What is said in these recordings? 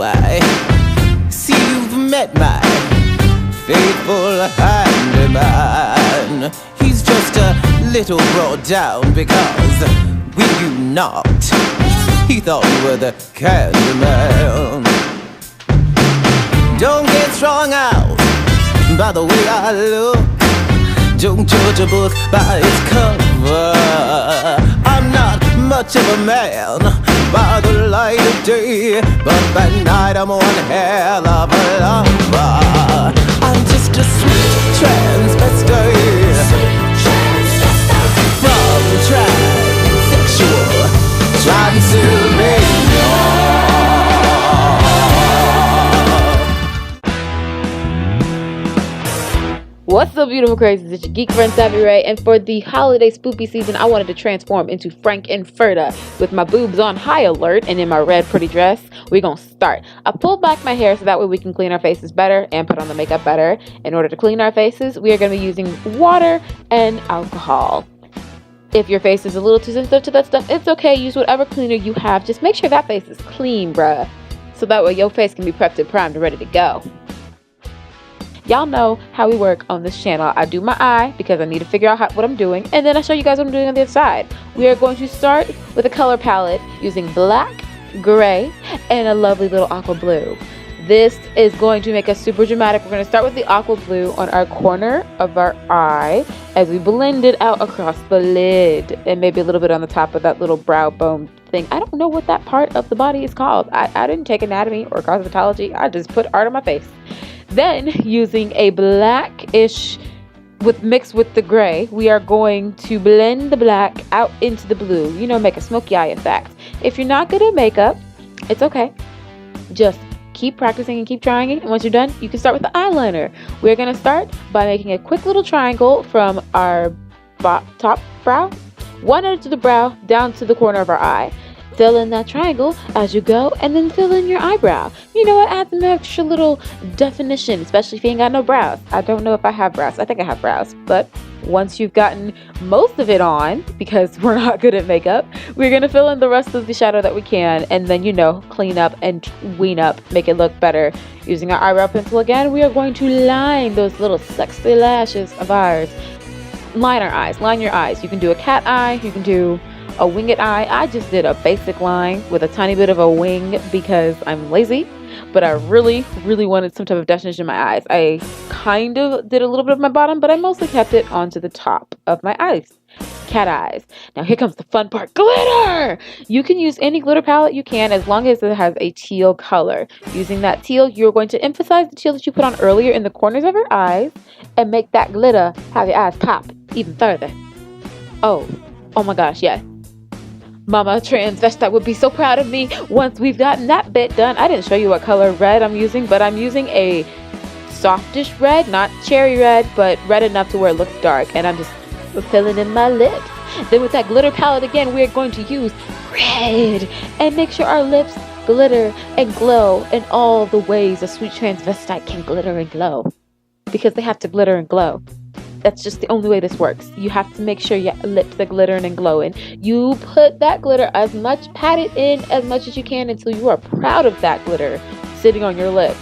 I see you've met my faithful handyman. He's just a little brought down because when you knocked, he thought you were the Candyman. Don't get strung out by the way I look. Don't judge a book by its cover. I'm not much of a man by the light of day, but by night I'm one hell of a lover. I'm just a sweet transvestite from transsexual Transylvania. What's up, beautiful crazies? It's your geek friend Savvi Ray, and for the holiday spoopy season, I wanted to transform into FURTER with my boobs on high alert and in my red pretty dress. We're gonna start. I pulled back my hair so that way we can clean our faces better and put on the makeup better. In order to clean our faces, we are gonna be using water and alcohol. If your face is a little too sensitive to that stuff, it's okay. Use whatever cleaner you have. Just make sure that face is clean, bruh, so that way your face can be prepped and primed and ready to go. Y'all know how we work on this channel. I do my eye because I need to figure out what I'm doing, and then I show you guys what I'm doing on the other side. We are going to start with a color palette using black, gray, and a lovely little aqua blue. This is going to make us super dramatic. We're going to start with the aqua blue on our corner of our eye as we blend it out across the lid and maybe a little bit on the top of that little brow bone thing. I don't know what that part of the body is called. I didn't take anatomy or cosmetology. I just put art on my face. Then, using a blackish mixed with the gray, we are going to blend the black out into the blue. You know, make a smoky eye effect. If you're not good at makeup, it's okay. Just keep practicing and keep trying it. And once you're done, you can start with the eyeliner. We're going to start by making a quick little triangle from our top brow, one edge of the brow down to the corner of our eye. Fill in that triangle as you go, and then fill in your eyebrow. You know what? Add some extra little definition, especially if you ain't got no brows. I don't know if I have brows. I think I have brows. But once you've gotten most of it on, because we're not good at makeup, we're going to fill in the rest of the shadow that we can, and then, you know, clean up and wean up, make it look better. Using our eyebrow pencil again, we are going to line those little sexy lashes of ours. Line our eyes. Line your eyes. You can do a cat eye. You can do a winged eye. I just did a basic line with a tiny bit of a wing because I'm lazy, but I really wanted some type of definition in my eyes. I kind of did a little bit of my bottom, but I mostly kept it onto the top of my eyes. Cat eyes. Now here comes the fun part. Glitter! You can use any glitter palette you can as long as it has a teal color. Using that teal, you're going to emphasize the teal that you put on earlier in the corners of your eyes and make that glitter have your eyes pop even further. Oh my gosh, yes. Mama transvestite would be so proud of me once we've gotten that bit done. I didn't show you what color red I'm using, but I'm using a softish red, not cherry red, but red enough to where it looks dark. And I'm just filling in my lips. Then with that glitter palette again, we're going to use red and make sure our lips glitter and glow in all the ways a sweet transvestite can glitter and glow. Because they have to glitter and glow. That's just the only way this works. You have to make sure your lips are glittering and glowing. You put that glitter pat it in as much as you can until you are proud of that glitter sitting on your lips.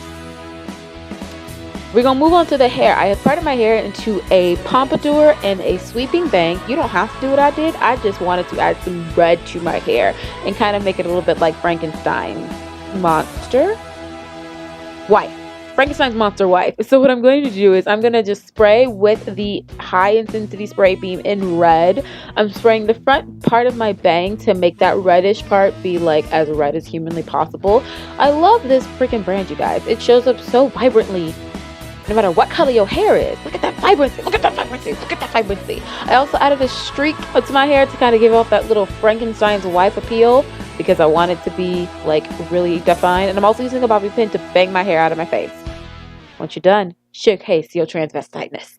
We're going to move on to the hair. I have parted my hair into a pompadour and a sweeping bang. You don't have to do what I did. I just wanted to add some red to my hair and kind of make it a little bit like Frankenstein's monster wife. Frankenstein's monster wife. So what I'm going to do is I'm going to just spray with the high intensity spray beam in red. I'm spraying the front part of my bang to make that reddish part be like as red as humanly possible. I love this freaking brand, you guys. It shows up so vibrantly no matter what color your hair is. Look at that vibrancy. Look at that vibrancy. Look at that vibrancy. I also added a streak to my hair to kind of give off that little Frankenstein's wife appeal because I want it to be like really defined. And I'm also using a bobby pin to bang my hair out of my face. Once you're done, showcase your transvestiteness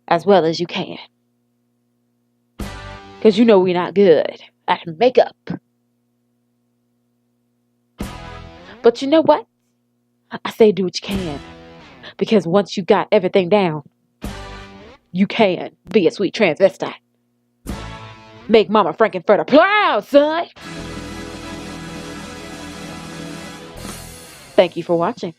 as well as you can. Because you know we're not good at makeup. But you know what? I say do what you can. Because once you got everything down, you can be a sweet transvestite. Make Mama FURTER proud, son! Thank you for watching.